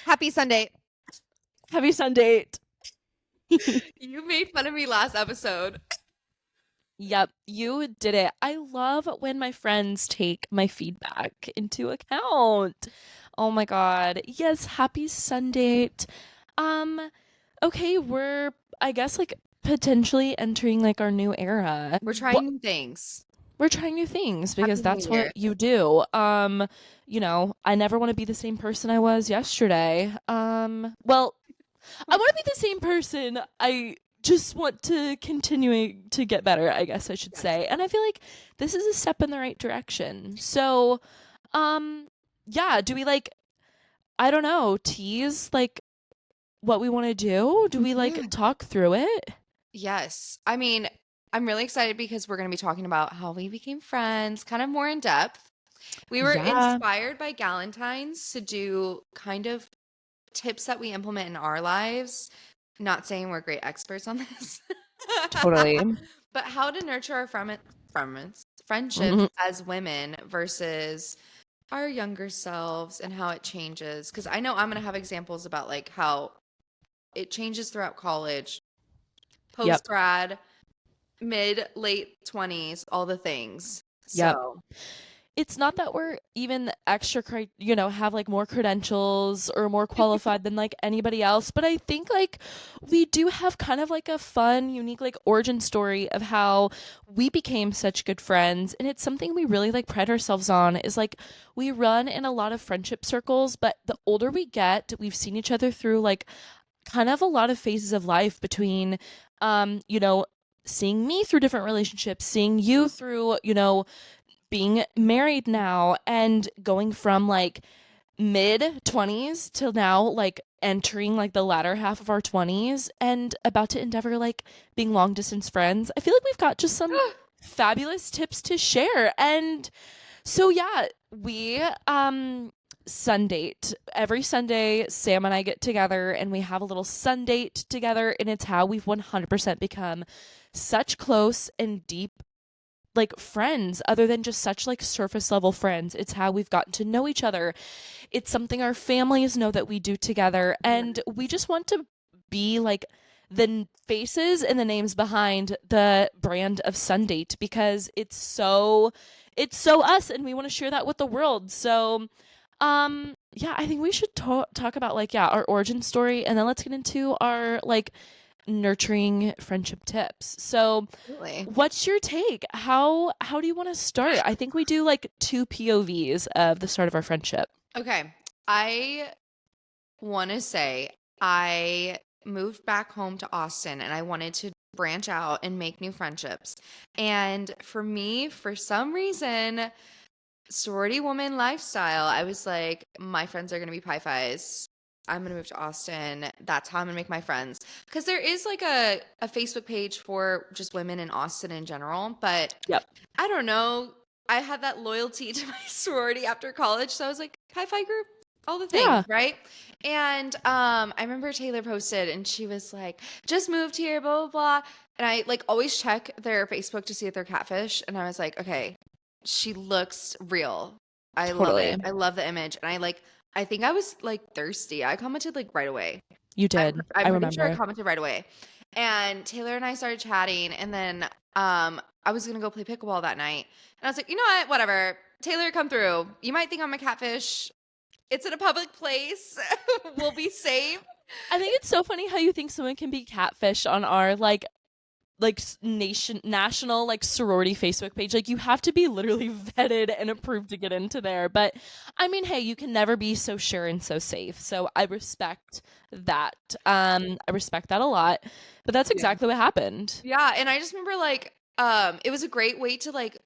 Happy Sunday. Happy Sundate. You made fun of me last episode. Yep, you did it. I love when my friends take my feedback into account. Oh my God. Yes, happy Sundate. Um, okay, we're I guess like potentially entering like our new era. We're What trying new things. we're trying new things because Happy New that's what Year. you do. I never want to be the same person I was yesterday. Well, I want to be the same person. I just want to continuing to get better, I guess I should Yes. say. And I feel like this is a step in the right direction. So, um yeah, do we like I don't know, tease like what we want to do? Do we like Yeah. talk through it? Yes. I mean, I'm really excited because we're going to be talking about how we became friends, kind of more in depth. We were Yeah, inspired by Galentine's to do kind of tips that we implement in our lives. Not saying we're great experts on this, totally. but how to nurture our friendships Mhm. as women versus our younger selves and how it changes. Because I know I'm going to have examples about like how it changes throughout college, post Yep. grad, mid, late 20s, all the things. Yep. So, It's not that we're even have like more credentials or more qualified than like anybody else, but I think like we do have kind of like a fun, unique like origin story of how we became such good friends. And it's something we really like pride ourselves on is like we run in a lot of friendship circles, but the older we get, we've seen each other through like kind of a lot of phases of life between um, you know, seeing me through different relationships, seeing you through, being married now and going from like mid 20s till now like entering like the latter half of our 20s and about to endeavor like being long distance friends. I feel like we've got just some fabulous tips to share. And so yeah, we Sundate. Every Sunday, Sam and I get together and we have a little Sundate together, and it's how we've 100% become such close and deep like friends other than just such like surface level friends. It's how we've gotten to know each other. It's something our families know that we do together, and we just want to be like the faces and the names behind the brand of Sundate because it's so us, and we want to share that with the world. So yeah, I think we should talk about like yeah, our origin story, and then let's get into our like nurturing friendship tips. So, really. what's your take? How do you want to start? I think we do like two POVs of the start of our friendship. Okay. I want to say I moved back home to Austin and I wanted to branch out and make new friendships. And for me, for some reason, sorority woman lifestyle, I was like, my friends are going to be Pi Phis. I'm going to move to Austin. That's how I'm going to make my friends. Because there is like a Facebook page for just women in Austin in general. But Yep. I don't know. I had that loyalty to my sorority after college. So I was like, Pi Phi group, all the things, Yeah. right? And I remember Taylor posted and she was like, just moved here, blah, blah, blah. And I like always check their Facebook to see if they're catfish. And I was like, okay, she looks real. I love Totally. it. I love the image. And I think I was like thirsty. I commented like right away. You I'm, did. I'm I pretty sure I remember. commented right away. And Taylor and I started chatting. And then I was going to go play pickleball that night. And I was like, you know what? Whatever. Taylor, come through. You might think I'm a catfish. It's in a public place. We'll be safe. I think it's so funny how you think someone can be catfish on our national like sorority Facebook page. Like you have to be literally vetted and approved to get into there. But I mean, hey, you can never be so sure and so safe. So I respect that. I respect that a lot. But that's Yeah. exactly what happened. Yeah. And I just remember like, it was a great way to like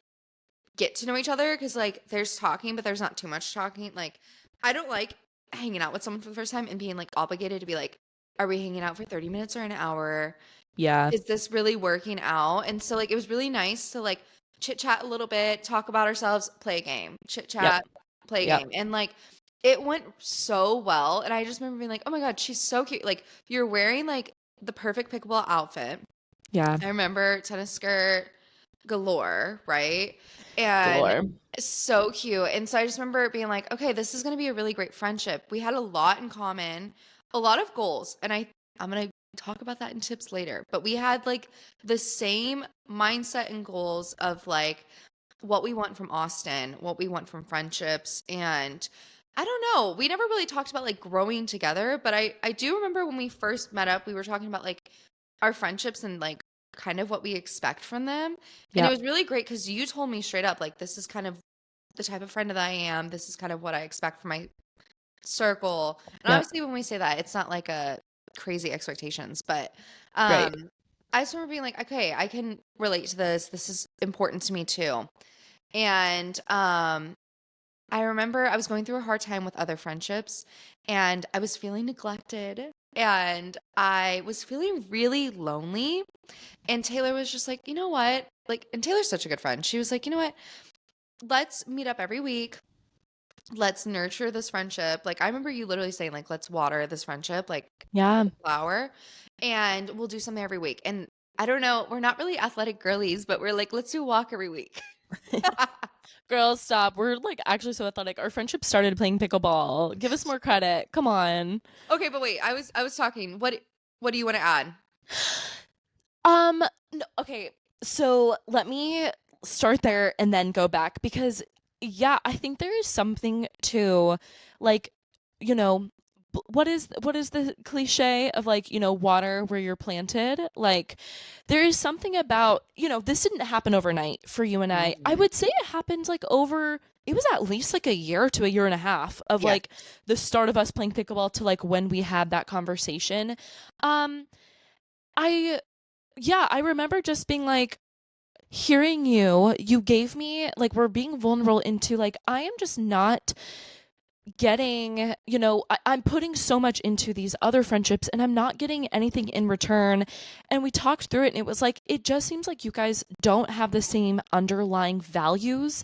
get to know each other because like there's talking, but there's not too much talking. Like, I don't like hanging out with someone for the first time and being like obligated to be like, are we hanging out for 30 minutes or an hour? Yeah. Is this really working out? And so like it was really nice to like chit chat a little bit, talk about ourselves, play a game, chit Yep. chat, play a Yep. game. And like it went so well. And I just remember being like, oh my God, she's so cute. Like you're wearing like the perfect pickleball outfit. Yeah. I remember tennis skirt galore, right? And Galore. So cute. And so I just remember being like, okay, this is going to be a really great friendship. We had a lot in common, a lot of goals. And I'm going to talk about that in tips later. But we had like the same mindset and goals of like what we want from Austin, what we want from friendships. And I don't know, we never really talked about like growing together, but I do remember when we first met up, we were talking about like our friendships and like kind of what we expect from them. And it Yep. was really great because you told me straight up, like, this is kind of the type of friend that I am. This is kind of what I expect from my circle. And Yep. obviously when we say that, it's not like a crazy expectations, but Right. I just remember being like, okay, I can relate to this. This is important to me too. And I remember I was going through a hard time with other friendships and I was feeling neglected and I was feeling really lonely. And Taylor was just like, you know what? Like, and Taylor's such a good friend. She was like, you know what? Let's meet up every week. Let's nurture this friendship. Like, I remember you literally saying, like, let's water this friendship, like Yeah. a flower, and we'll do something every week. And I don't know, we're not really athletic girlies, but we're like, let's do a walk every week. Girls, stop. We're like actually so athletic. Our friendship started playing pickleball. Give us more credit. Come on. Okay, but wait, I was talking. What do you want to add? No, okay. So let me start there and then go back because yeah, I think there is something to like, you know, what is the cliche of like, water where you're planted? Like there is something about, this didn't happen overnight for you and I. I Mhm. would say it happened like over it was at least like a year to a year and a half of Yes. like the start of us playing pickleball to like when we had that conversation. Um I yeah, I remember just being like, hearing you gave me like we're being vulnerable into like I am just not getting, I'm putting so much into these other friendships and I'm not getting anything in return. And we talked through it and it was like, it just seems like you guys don't have the same underlying values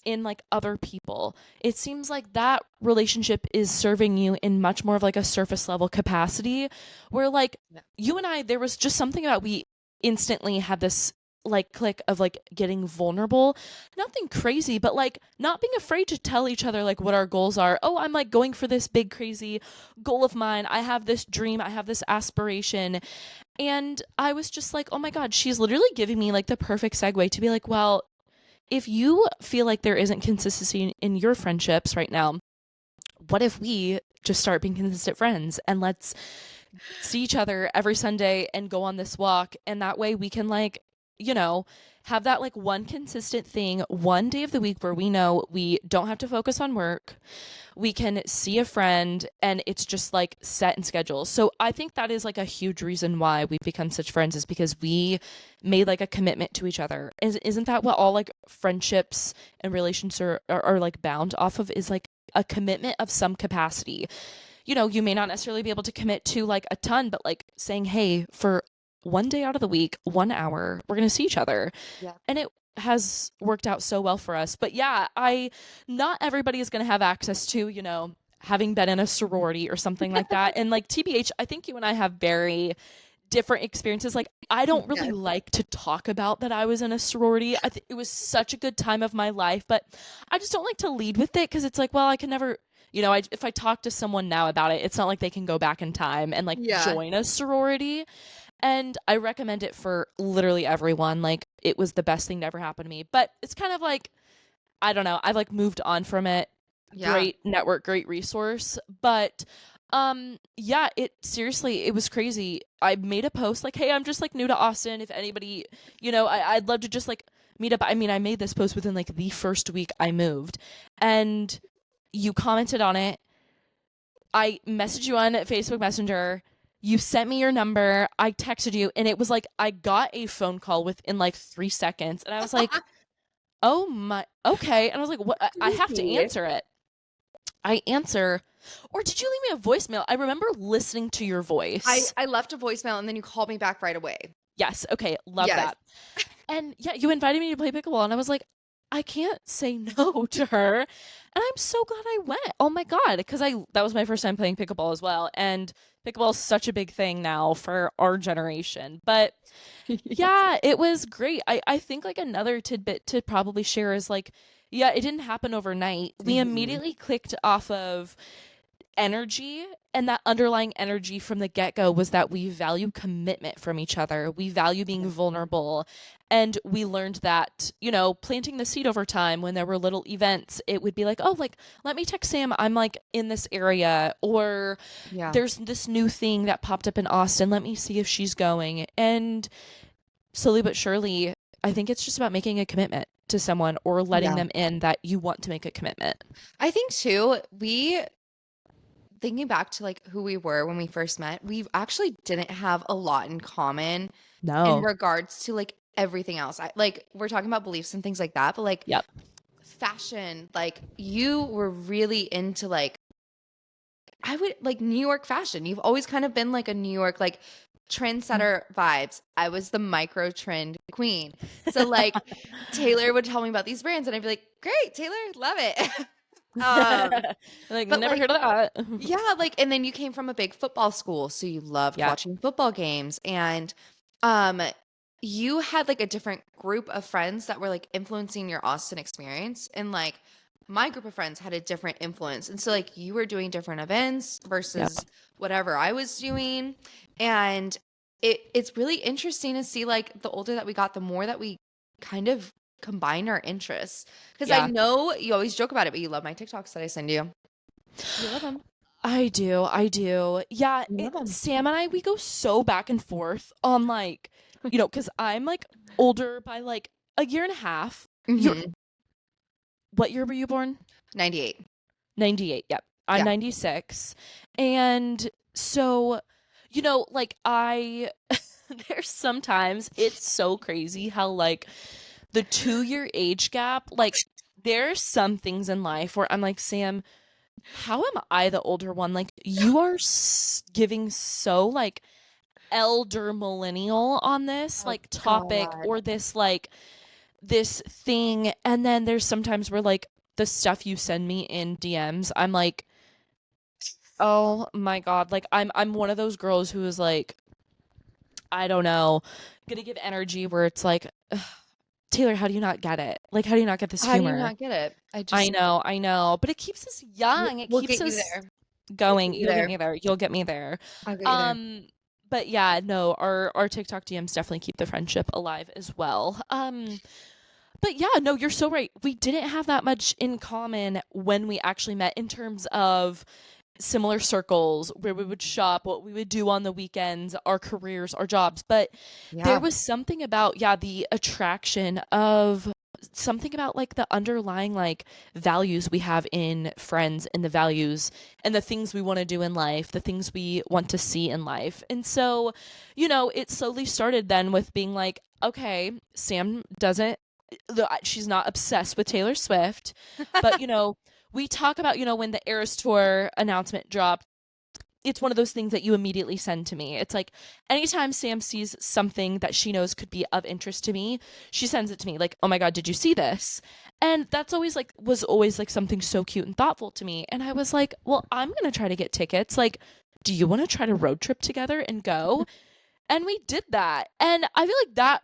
in like other people. It seems like that relationship is serving you in much more of like a surface level capacity where like Yeah. you and I, there was just something about we instantly had this like click of like getting vulnerable. Nothing crazy, but like not being afraid to tell each other like what our goals are. Oh, I'm like going for this big crazy goal of mine. I have this dream, I have this aspiration. And I was just like, "Oh my god, she's literally giving me like the perfect segue to be like, well, if you feel like there isn't consistency in your friendships right now, what if we just start being consistent friends and let's see each other every Sunday and go on this walk and that way we can like, you know, have that like one consistent thing one day of the week where we know we don't have to focus on work. We can see a friend and it's just like set in schedule. So I think that is like a huge reason why we've become such friends is because we made like a commitment to each other. Isn't that what all like friendships and relationships are like bound off of is like a commitment of some capacity. You may not necessarily be able to commit to like a ton, but like saying, hey, for one day out of the week, 1 hour, we're going to see each other. Yeah. And it has worked out so well for us. But yeah, not everybody is going to have access to, having been in a sorority or something like that. And like TBH, I think you and I have very different experiences. Like, I don't really Yes. like to talk about that I was in a sorority. It was such a good time of my life, but I just don't like to lead with it because it's like, well, I can never. If I talk to someone now about it, it's not like they can go back in time and like Yeah. join a sorority. And I recommend it for literally everyone. Like, it was the best thing to ever happen to me. But it's kind of like, I don't know, I've like moved on from it. Yeah. Great network, great resource. But yeah, it seriously, it was crazy. I made a post like, hey, I'm just like new to Austin. If anybody, I'd love to just like meet up. I mean, I made this post within like the first week I moved. And you commented on it. I messaged you on Facebook Messenger. You sent me your number. I texted you, and it was like I got a phone call within like 3 seconds, and I was like, "Oh my, okay." And I was like, "What? I have to Creepy. answer it." I answer, or did you leave me a voicemail? I remember listening to your I voice. I left a voicemail and then you called me back right away. Yes, okay, love Yes. that. And yeah, you invited me to play pickleball, and I was like, I can't say no to her. And I'm so glad I went. Oh my god, because I that was my first time playing pickleball as well, and pickleball is such a big thing now for our generation. But Yes. yeah, it was great. I think like another tidbit to probably share is like Yeah, it didn't happen overnight. We Mhm. immediately clicked off of energy, and that underlying energy from the get-go was that we value commitment from each other. We value being vulnerable. And we learned that, planting the seed over time when there were little events, it would be like, oh, like, let me text Sam, I'm like in this area, or Yeah. there's this new thing that popped up in Austin, let me see if she's going. And slowly but surely, I think it's just about making a commitment to someone or letting Yeah. them in that you want to make a commitment. I think too, thinking back to like who we were when we first met, we actually didn't have a lot in common in No. regards to like everything else. Like we're talking about beliefs and things like that, but like Yep. fashion, like you were really into like I would like New York fashion. You've always kind of been like a New York like trendsetter vibes. I was the micro trend queen. So like Taylor would tell me about these brands and I'd be like, "Great, Taylor, love it." um Like, but never like heard of that. yeah, like and then you came from a big football school, so you loved Yeah. watching football games and um you had like a different group of friends that were like influencing your Austin experience and like my group of friends had a different influence. And so like you were doing different events Yeah. versus whatever I was doing and it's really interesting to see like the older that we got, the more that we kind of combine our interests. Because I Yeah. know you always joke about it, but you love my TikToks that I send you. You love them. I do. I do. Yeah, You love them. Sam and I, we go so back and forth on like, because I'm like older by like a year and a half. You're Mhm. What year were you born? 98. 98. Yep. I'm Yeah. 96. And so, like there's sometimes it's so crazy how like the 2-year age gap, like there's some things in life where I'm like, Sam, how am I the older one? Like you are giving so like elder millennial on this Oh like topic god. or this thing, and then there's sometimes where like the stuff you send me in DMs, I'm like, oh my god, like I'm one of those girls who is like, I don't know, gonna give energy where it's like, "Ugh, Taylor, how do you not get it? Like, how do you not get this How do you humor?" not get it? I just I know, but it keeps us young. It we'll keeps get you us there. We'll going. get you You'll get there. me there. You'll get me there. I'll get you there. Um, but yeah, no, our TikTok DMs definitely keep the friendship alive as well. But yeah, no, you're so right. We didn't have that much in common when we actually met in terms of similar circles where we would shop, what we would do on the weekends, our careers, our jobs. But there Yeah. was something about, yeah, the attraction of something about like the underlying like values we have in friends and the values and the things we want to do in life, the things we want to see in life. And so, it slowly started then with being like, okay, Sam doesn't she's not obsessed with Taylor Swift, but we talk about, when the Eras Tour announcement dropped, it's one of those things that you immediately send to me. It's like anytime Sam sees something that she knows could be of interest to me, she sends it to me like, "Oh my god, did you see this?" And that's always like was always like something so cute and thoughtful to me. And I was like, "Well, I'm going to try to get tickets. Like, do you want to try to road trip together and go?" And we did that. And I feel like that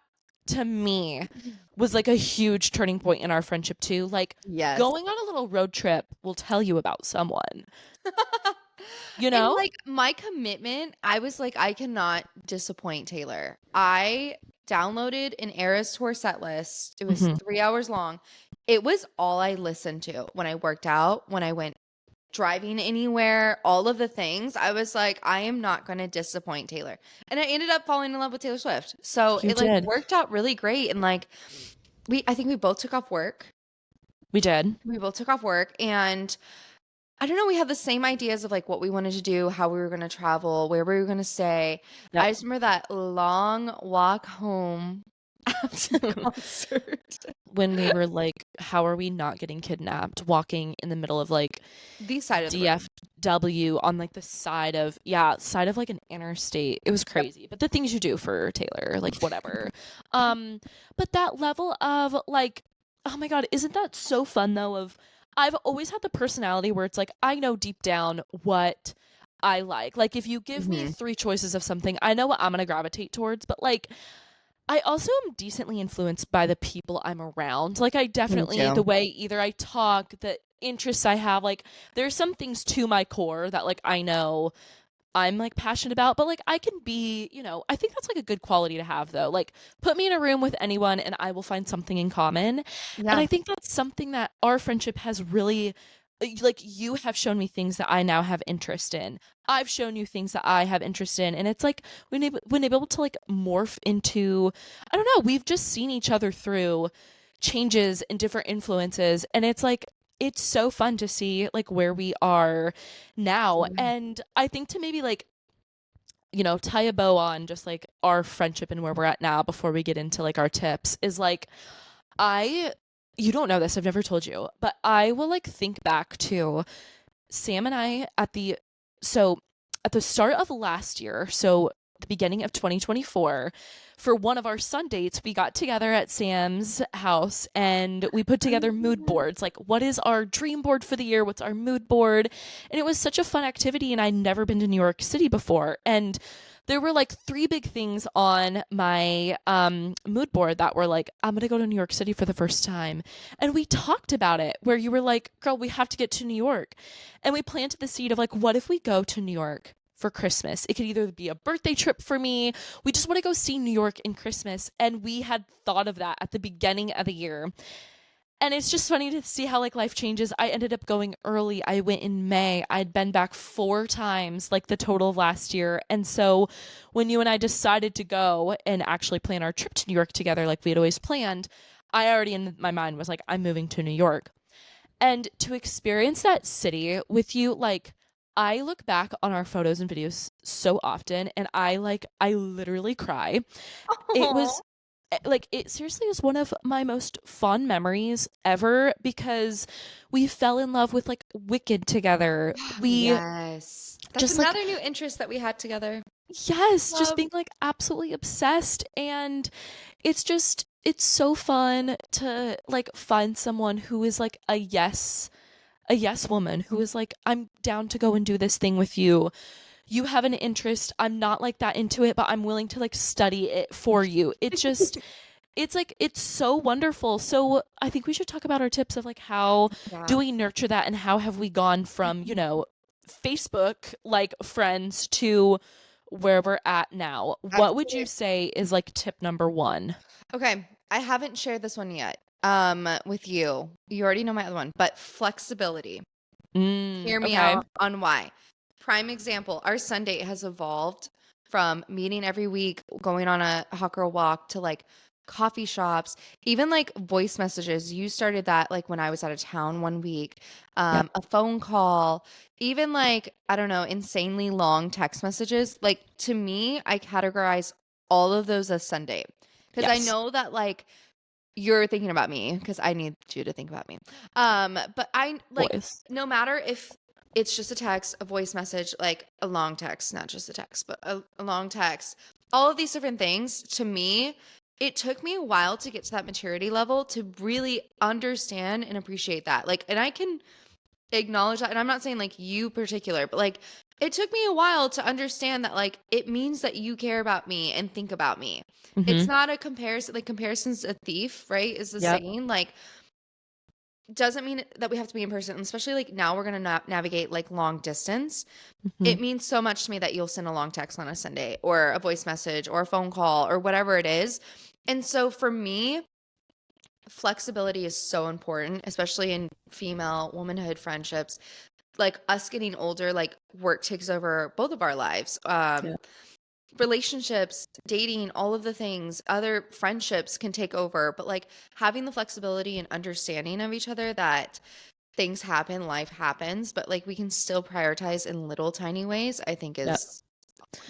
to me was like a huge turning point in our friendship too. Like Yes. going on a little road trip will tell you about someone, you And know? like my commitment, I was like, I cannot disappoint Taylor. I downloaded an Eras Tour set list. It was Mhm. 3 hours long. It was all I listened to when I worked out, when I went driving anywhere, all of the things. I was like, I am not going to disappoint Taylor. And I ended up falling in love with Taylor Swift. So You it like did. worked out really great. And like, I think we both took off work. We did. We both took off work and I don't know, we had the same ideas of like what we wanted to do, how we were going to travel, where we were going to stay. Yep. I just remember that long walk home after the concert. When we were like, how are we not getting kidnapped walking in the middle of like The side of the road. DFW on like the side of like an interstate. It was Yep. crazy. But the things you do for Taylor, like whatever. Um, but that level of like, oh my God, isn't that so fun though? I've always had the personality where it's like, I know deep down what I like. Like if you give me Mhm. three choices of something, I know what I'm gonna gravitate towards, but like I also am decently influenced by the people I'm around. Like, I Me definitely, the too. way either I talk, the interests I have, like, there's some things to my core that, like, I know I'm like passionate about, but like I can be, I think that's like a good quality to have though. Like, put me in a room with anyone and I will find something in common. And Yeah. I think that's something that our friendship has really, like, you have shown me things that I now have interest in. I've shown you things that I have interest in. And it's like when able to like morph into, I don't know, we've just seen each other through changes and different influences. And it's like, it's so fun to see like where we are now. Yeah. And I think to maybe like, tie a bow on just like our friendship and where we're at now before we get into like our tips is like, I, you don't know this, I've never told you, but I will like think back to Sam and I so at the start of last year, so the beginning of 2024, for one of our Sundates, we got together at Sam's house and we put together mood boards. Like, what is our dream board for the year? What's our mood board? And it was such a fun activity, and I'd never been to New York City before. And there were like three big things on my mood board that were like, I'm gonna go to New York City for the first time. And we talked about it where you were like, girl, we have to get to New York. And we planted the seed of like, what if we go to New York for Christmas? It could either be a birthday trip for me. We just want to go see New York in Christmas. And we had thought of that at the beginning of the year. And it's just funny to see how like life changes. I ended up going early. I went in May. I'd been back 4 times, like the total of last year. And so when you and I decided to go and actually plan our trip to New York together, like we had always planned, I already in my mind was like, I'm moving to New York. And to experience that city with you, like, I look back on our photos and videos so often and I literally cry. It was like, it seriously is one of my most fond memories ever because we fell in love with like Wicked together. We Yes. That's just like, another new interest that we had together. yes, just Love. being like absolutely obsessed. And it's so fun to like find someone who is like a yes woman who is like, I'm down to go and do this thing with you. You have an interest. I'm not like that into it, but I'm willing to like study it for you. It's like, it's so wonderful. So I think we should talk about our tips of like, how do Yeah. we nurture that and how have we gone from, Facebook like friends to where we're at now? What would you Absolutely. say is like tip number one? Okay. I haven't shared this one yet. With you. You already know my other one, but flexibility. Hear me Okay. out on why. Prime example, our Sunday has evolved from meeting every week, going on a hot girl walk to like coffee shops, even like voice messages. You started that like when I was out of town one week, Yep. a phone call, even like, I don't know, insanely long text messages. Like to me, I categorize all of those as Sunday because I Yes. know that like you're thinking about me because I need you to think about me. But I like Voice. no matter if it's just a text, a voice message, like a long text, not just a text, but a long text, all of these different things to me, it took me a while to get to that maturity level to really understand and appreciate that. Like, and I can acknowledge that. And I'm not saying like you particular, but like it took me a while to understand that like it means that you care about me and think about me. It's Mm-hmm. not a comparison, like comparison's a thief, right? Is the Yep. saying. Like doesn't mean that we have to be in person, and especially like now we're gonna navigate like long distance. Mm-hmm. It means so much to me that you'll send a long text on a Sunday or a voice message or a phone call or whatever it is. And so for me, flexibility is so important, especially in female womanhood friendships. Like us getting older, like work takes over both of our lives. Yeah. Relationships, dating, all of the things, other friendships can take over, but like having the flexibility and understanding of each other that things happen, life happens, but like we can still prioritize in little tiny ways, I think Yep. is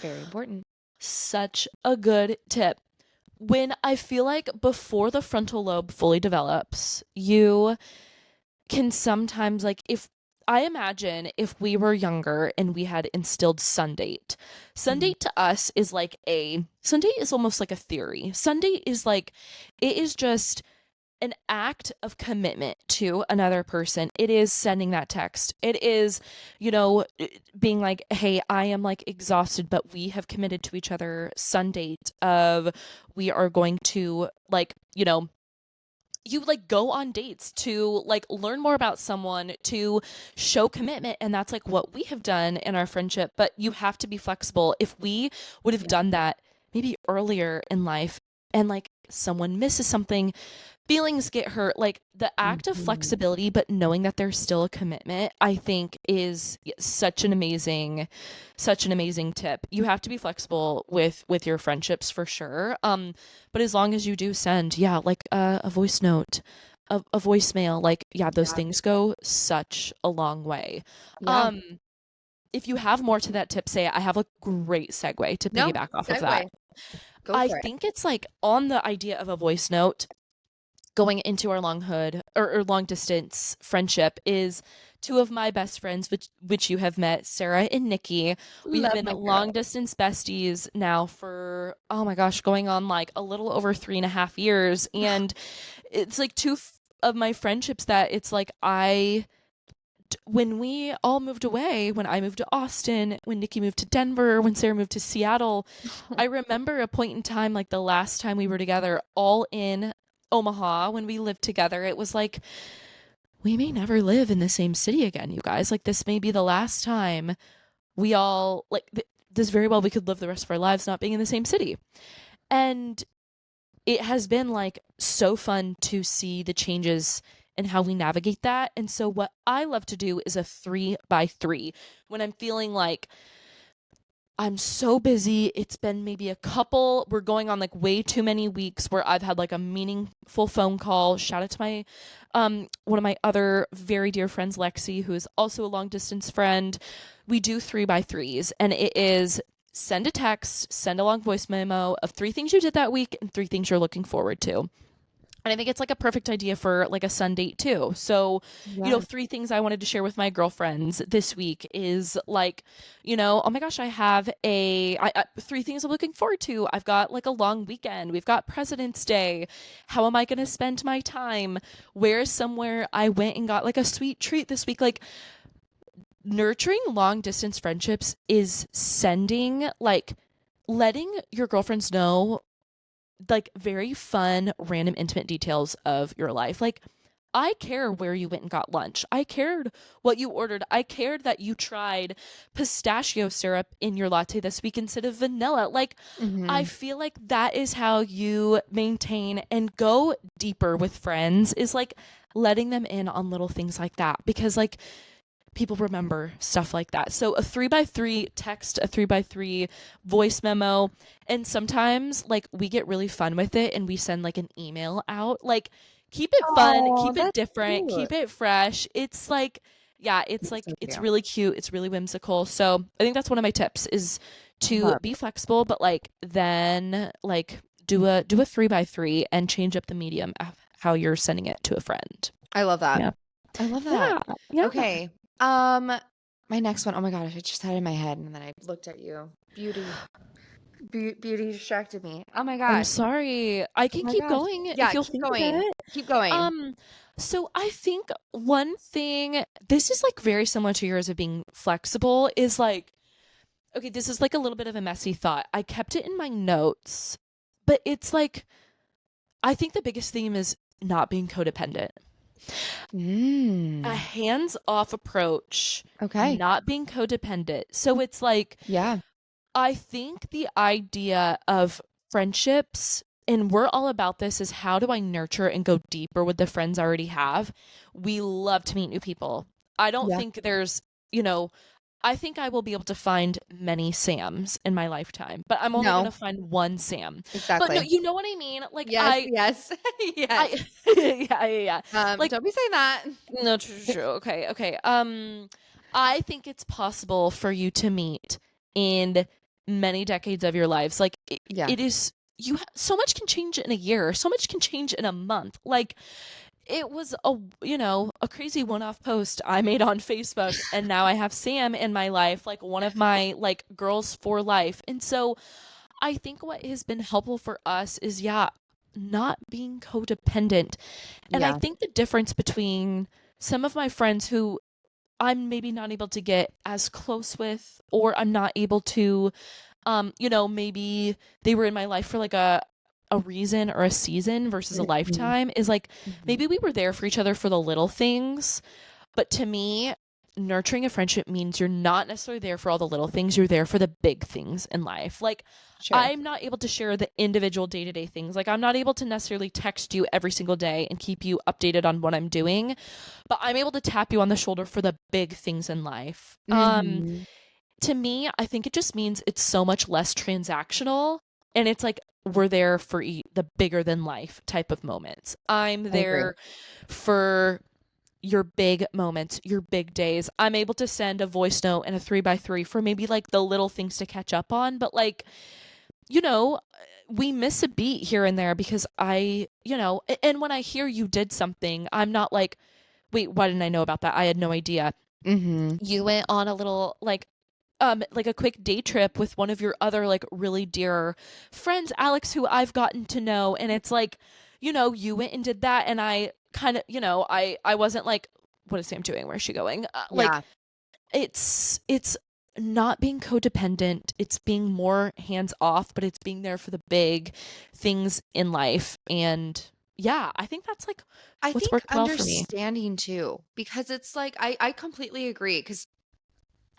very important. Such a good tip. When I feel like before the frontal lobe fully develops, you can sometimes like, if I imagine if we were younger and we had instilled Sundate. Mhm. Sundate to us is like Sundate is almost like a theory. Sundate is like, it is just an act of commitment to another person. It is sending that text. It is, being like, hey, I am like exhausted, but we have committed to each other Sundate of we are going to like, you like go on dates to like learn more about someone, to show commitment, and that's like what we have done in our friendship. But you have to be flexible. If we would have Yeah. done that maybe earlier in life and like someone misses something, feelings get hurt, like the act of Mhm. flexibility but knowing that there's still a commitment, I think is such an amazing tip. You have to be flexible with your friendships for sure. But as long as you do send, yeah, like a voice note, a voicemail, like yeah, those Yeah. things go such a long way. Yeah. um if you have more to that tip, say I have a great segue to No, piggyback off of that. segue. Go I for it. think it's like on the idea of a voice note going into our or long distance friendship is two of my best friends, which you have met, Sarah and Nikki. We've Love been my long girls. distance besties now for, oh my gosh, going on like a little over 3.5 years. And it's like of my friendships that it's like when we all moved away, when I moved to Austin, when Nikki moved to Denver, when Sarah moved to Seattle, I remember a point in time, like the last time we were together, all in Omaha when we lived together. It was like, we may never live in the same city again, you guys. Like, this may be the last time we all, like, this very well, we could live the rest of our lives not being in the same city. And it has been like so fun to see the changes and how we navigate that. And so what I love to do is a 3 by 3 when I'm feeling like I'm so busy. It's been maybe we're going on like way too many weeks where I've had like a meaningful phone call. Shout out to my one of my other very dear friends, Lexi, who is also a long distance friend. We do 3 by 3s, and it is send a text, send a long voice memo of 3 things you did that week and 3 things you're looking forward to. And I think it's like a perfect idea for like a Sunday too. So, Yes. 3 things I wanted to share with my girlfriends this week is like, oh my gosh, I have 3 things I'm looking forward to. I've got like a long weekend. We've got President's Day. How am I going to spend my time? Where's somewhere I went and got like a sweet treat this week? Like, nurturing long distance friendships is letting your girlfriends know like very fun, random, intimate details of your life. Like, I care where you went and got lunch. I cared what you ordered. I cared that you tried pistachio syrup in your latte this week instead of vanilla. Like, I Hmm. feel like that is how you maintain and go deeper with friends, is like letting them in on little things like that. Because, like, people remember stuff like that. So a 3 by 3 text, a 3 by 3 voice memo, and sometimes like we get really fun with it and we send like an email out. Like, keep it fun, Oh, keep it that's different, cute. keep it fresh. It's like, yeah, it's That's like so it's cute. really cute, it's really whimsical. So I think that's one of my tips is to Love. be flexible, but like then like do a 3 by 3 and change up the medium of how you're sending it to a friend. I love that. Yeah. I love that. Yeah. Yeah. Okay. Um, my next one. Oh my gosh, I just had it in my head and then I looked at you. Beauty. Beauty distracted me. Oh my I'm gosh. sorry. I Oh can my keep gosh. going if Yeah, you'll keep think a going. bit. Keep going. Um, so I think one thing, this is like very similar to yours of being flexible, is like, okay, this is like a little bit of a messy thought. I kept it in my notes, but it's like, I think the biggest theme is not being codependent. A Mm. hands-off approach, Okay. not being codependent. So it's like, Yeah. I think the idea of friendships, and we're all about this, is how do I nurture and go deeper with the friends I already have? We love to meet new people. I don't Yeah. think there's, you know, I think I will be able to find many Sams in my lifetime, but I'm only going No, to find one Sam. But no, exactly. you know what I mean? Like, Yes, yes. Yes. yeah, yeah, yeah. Like, Don't be saying that. no, true, true, true. Okay, okay. I think it's possible for you to meet in many decades of your lives. Like, Yeah. it is so much can change in a year, so much can change in a month. Like, it was a crazy one-off post I made on Facebook, and now I have Sam in my life, like one of my like girls for life. And so I think what has been helpful for us is, yeah, not being codependent. And I Yeah. think the difference between some of my friends who I'm maybe not able to get as close with, or I'm not able to, maybe they were in my life for like a reason or a season versus a Mhm. lifetime, is like Mhm. maybe we were there for each other for the little things, but to me, nurturing a friendship means you're not necessarily there for all the little things, you're there for the big things in life. Like, Sure. I'm not able to share the individual day to day things. Like, I'm not able to necessarily text you every single day and keep you updated on what I'm doing, but I'm able to tap you on the shoulder for the big things in life. Mhm. To me, I think it just means it's so much less transactional, and it's like we're there for the bigger than life type of moments. I'm I agree. there for your big moments, your big days. I'm able to send a voice note and a 3x3 for maybe like the little things to catch up on, but like, you know, we miss a beat here and there because and when I hear you did something, I'm not like, wait, why didn't I know about that? I had no idea. Mhm. You went on a little like a quick day trip with one of your other like really dear friends, Alex, who I've gotten to know, and it's like, you went and did that, and I kind of, I wasn't like, what is Sam doing? Where's she going? Like, Yeah. it's not being codependent. It's being more hands off, but it's being there for the big things in life. And yeah, I think that's like I what's think worked well for me. understanding too, because it's like I completely agree because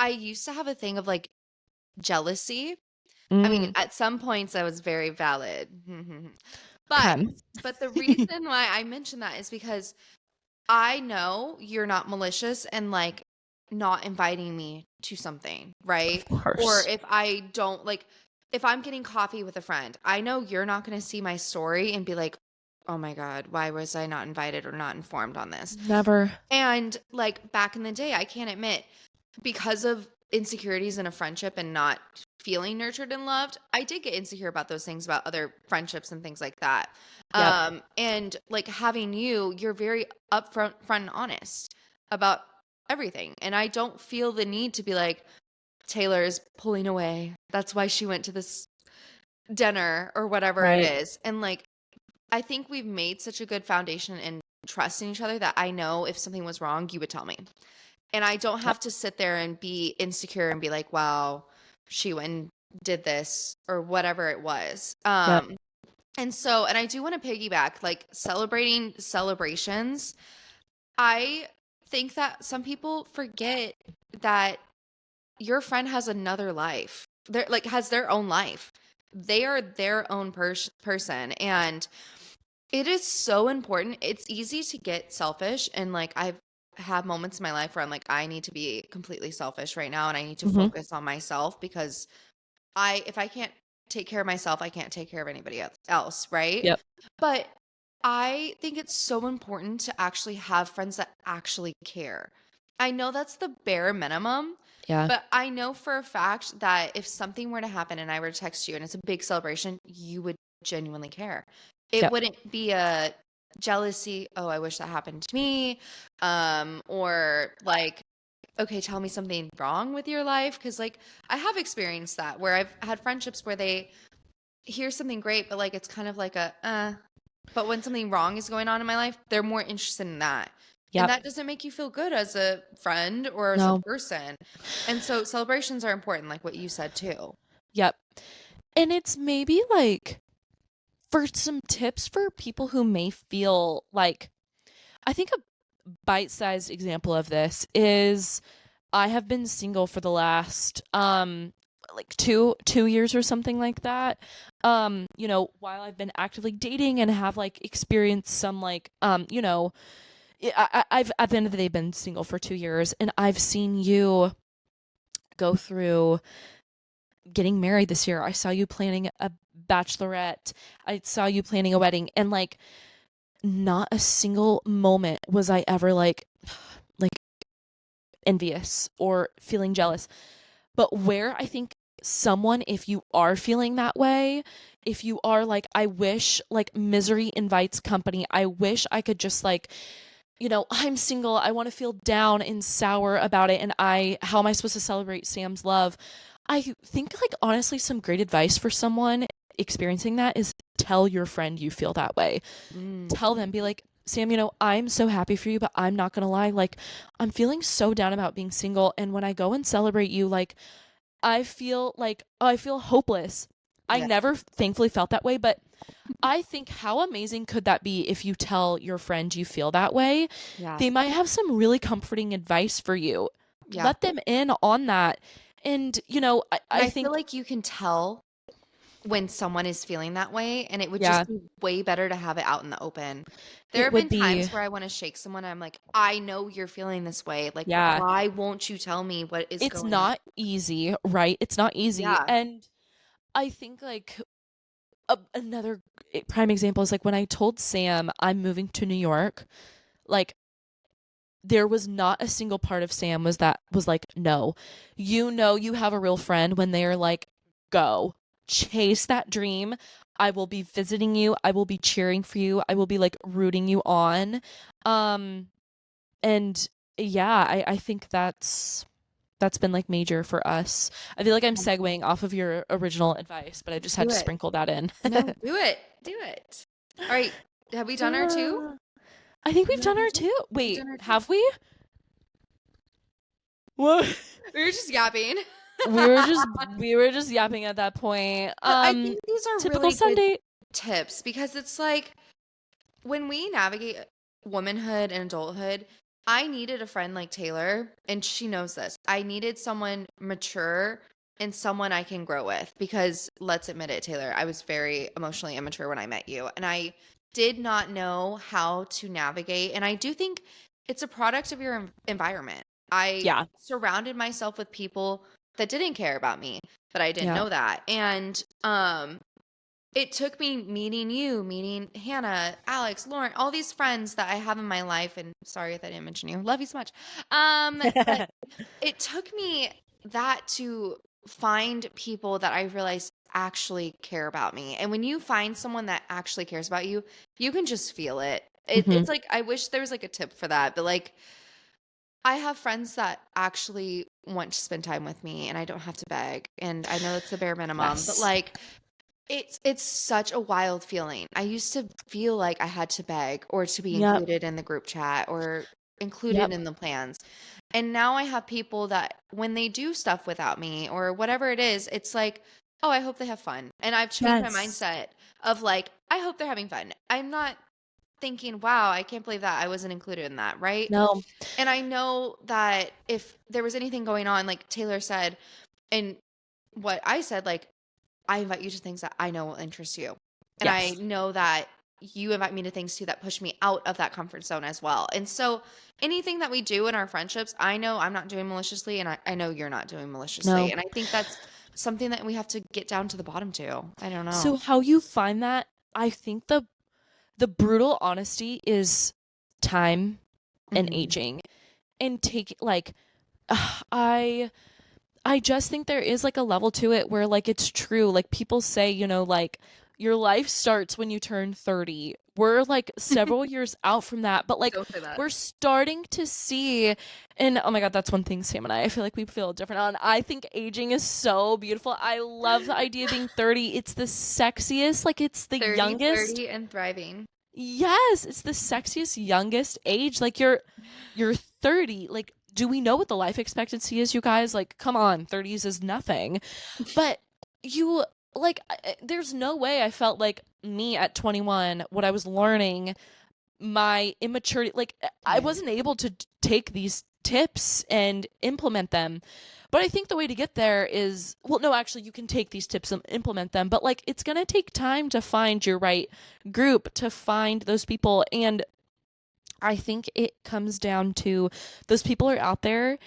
I used to have a thing of like jealousy. I mean, Mm, at some points I was very valid. But okay. but the reason why I mention that is because I know you're not malicious and like not inviting me to something, Of right? Or course. if I don't like if I'm getting coffee with a friend, I know you're not going to see my story and be like, "Oh my god, why was I not invited or not informed on this?" Never. And like back in the day, I can't admit because of insecurities in a friendship and not feeling nurtured and loved, I did get insecure about those things about other friendships and things like that. Yep. And like having you, you're very upfront, front and honest about everything. And I don't feel the need to be like, Taylor is pulling away. That's why she went to this dinner or whatever it Right. is. And like, I think we've made such a good foundation in trusting each other that I know if something was wrong, you would tell me. And I don't Yep. have to sit there and be insecure and be like, wow, she went and did this or whatever it was. Yep. And I do want to piggyback, like celebrating celebrations. I think that some people forget that your friend has another life. They're like has their own life. They are their own person. And it is so important. It's easy to get selfish and like I've had moments in my life where I'm like I need to be completely selfish right now and I need to Mhm. focus on myself because I if I can't take care of myself, I can't take care of anybody else, right? Yep. But I think it's so important to actually have friends that actually care. I know that's the bare minimum, Yeah. but I know for a fact that if something were to happen and I were to text you and it's a big celebration, you would genuinely care. It Yep. wouldn't be a jealousy, oh, I wish that happened to me, or like okay, tell me something wrong with your life because like I have experienced that where I've had friendships where they hear something great, but like it's kind of like a but when something wrong is going on in my life, they're more interested in that. And Yep. that doesn't make you feel good as a friend or as a No. person. And so celebrations are important, like what you said too. Yep. And it's maybe like for some tips for people who may feel like, I think a bite-sized example of this is I have been single for the last like two years or something like that. While I've been actively dating and have like experienced some like I've at the end of the day been single for 2 years, and I've seen you go through getting married this year. I saw you planning a bachelorette. I saw you planning a wedding, and like not a single moment was I ever like envious or feeling jealous. But where I think someone, if you are feeling that way, if you are like, I wish like misery invites company, I wish I could just like, I'm single, I want to feel down and sour about it, and how am I supposed to celebrate Sam's love? I think like honestly some great advice for someone experiencing that is tell your friend you feel that way. Mm. Tell them, be like, Sam, I'm so happy for you, but I'm not gonna lie, like, I'm feeling so down about being single, and when I go and celebrate you, like, I feel hopeless. I Yeah. never thankfully felt that way, but I think how amazing could that be if you tell your friend you feel that way? Yeah. They might have some really comforting advice for you. Yeah. Let them in on that. And, And I I feel think, like you can tell when someone is feeling that way, and it would yeah, just be way better to have it out in the open. There it have would been be, times where I want to shake someone. I'm like, I know you're feeling this way. Like, yeah, why won't you tell me what is it's going on? not easy, right? It's not easy. Yeah. And I think, like, another prime example is like when I told Sam I'm moving to New York, like, there was not a single part of Sam was like, no, you have a real friend when they're like, go chase that dream. I will be visiting you. I will be cheering for you. I will be like rooting you on. Um, and yeah, I think that's been like major for us. I feel like I'm segueing off of your original advice, but I just had Do to it. sprinkle that in. No, do it. Do it. All right. Have we done our two? I think Do we've you have done your our two? two. We've Wait, done our two. have we? What? We were just yapping. We were just yapping at that point. But I think these are Typical really good Sunday. tips because it's like when we navigate womanhood and adulthood, I needed a friend like Taylor, and she knows this. I needed someone mature and someone I can grow with because let's admit it, Taylor, I was very emotionally immature when I met you, and I did not know how to navigate. And I do think it's a product of your environment. I Yeah, surrounded myself with people that didn't care about me, but I didn't yeah. know that. And it took me meeting you, meeting Hannah, Alex, Lauren, all these friends that I have in my life. And sorry if I didn't mention you. Love you so much. But it took me that to find people that I realized actually care about me. And when you find someone that actually cares about you, you can just feel it. hmm It's like I wish there was like a tip for that, but like I have friends that actually want to spend time with me and I don't have to beg. And I know that's the bare minimum, but Yes. like it's such a wild feeling. I used to feel like I had to beg or to be Yep. included in the group chat or included Yep. in the plans. And now I have people that when they do stuff without me or whatever it is, it's like, oh, I hope they have fun. And I've changed my Yes. mindset of like, I hope they're having fun. I'm not thinking, wow, I can't believe that I wasn't included in that, right? No. And I know that if there was anything going on, like Taylor said, and what I said, like, I invite you to things that I know will interest you. And I Yes. know that you invite me to things too that push me out of that comfort zone as well. And so anything that we do in our friendships, I know I'm not doing maliciously and I know you're not doing maliciously. No. And I think that's something that we have to get down to the bottom to. I don't know. So how you find that? I think the brutal honesty is time and Hmm. aging and take like I I just think there is like a level to it where like it's true. Like people say, like your life starts when you turn 30. We're like several years out from that, but like Don't say that. we're starting to see, and oh my God, that's one thing Sam and I feel like we feel different on. I think aging is so beautiful. I love the idea of being 30. It's the sexiest, like it's the 30, youngest. 30, and thriving. Yes, it's the sexiest youngest age. Like you're 30. Like do we know what the life expectancy is, you guys? Like come on, 30s is nothing. But you like there's no way I felt like me at 21 what I was learning my immaturity like I Yeah. wasn't able to take these tips and implement them. But I think the way to get there is well no actually you can take these tips and implement them, but like it's going to take time to find your right group, to find those people. And I think it comes down to those people are out there.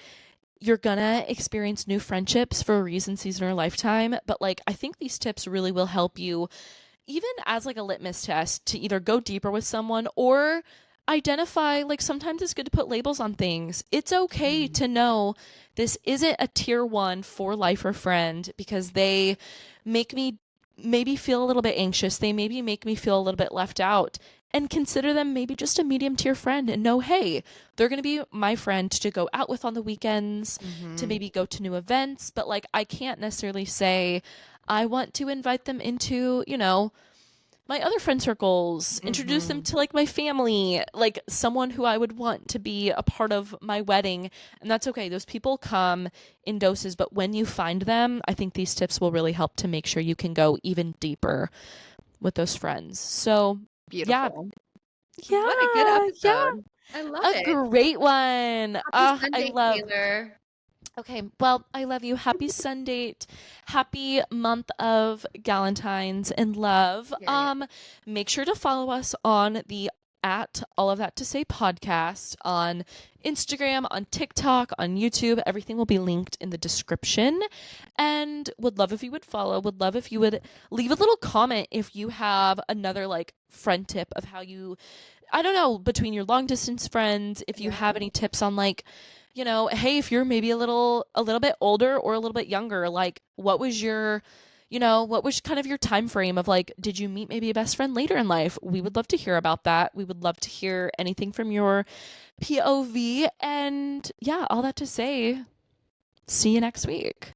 You're gonna experience new friendships for a reason, season, or lifetime. But like, I think these tips really will help you, even as like a litmus test, to either go deeper with someone or identify. Like, sometimes it's good to put labels on things. It's okay Mhm. to know this isn't a tier one for life or friend because they make me maybe feel a little bit anxious. They maybe make me feel a little bit left out. And consider them maybe just a medium tier friend and know, hey, they're going to be my friend to go out with on the weekends, to Mhm. maybe go to new events. But like, I can't necessarily say I want to invite them into, my other friend circles, introduce them Mhm. to like my family, like someone who I would want to be a part of my wedding. And that's okay. Those people come in doses, but when you find them, I think these tips will really help to make sure you can go even deeper with those friends. So, yeah, Beautiful. What a good yeah, yeah. episode. I love A it. great one. Happy I Sunday, love. Taylor. Okay, well, I love you. Happy Sunday. Happy month of Galentine's and love. Period. Make sure to follow us on the at All of That to Say podcast on Instagram, on TikTok, on YouTube. Everything will be linked in the description. And would love if you would follow. Would love if you would leave a little comment if you have another like friend tip of how you, I don't know, between your long distance friends, if you Yeah. have any tips on like, hey, if you're maybe a little bit older or a little bit younger, like what was your, what was kind of your time frame of like, did you meet maybe a best friend later in life? We would love to hear about that. We would love to hear anything from your POV. And yeah, all that to say, see you next week.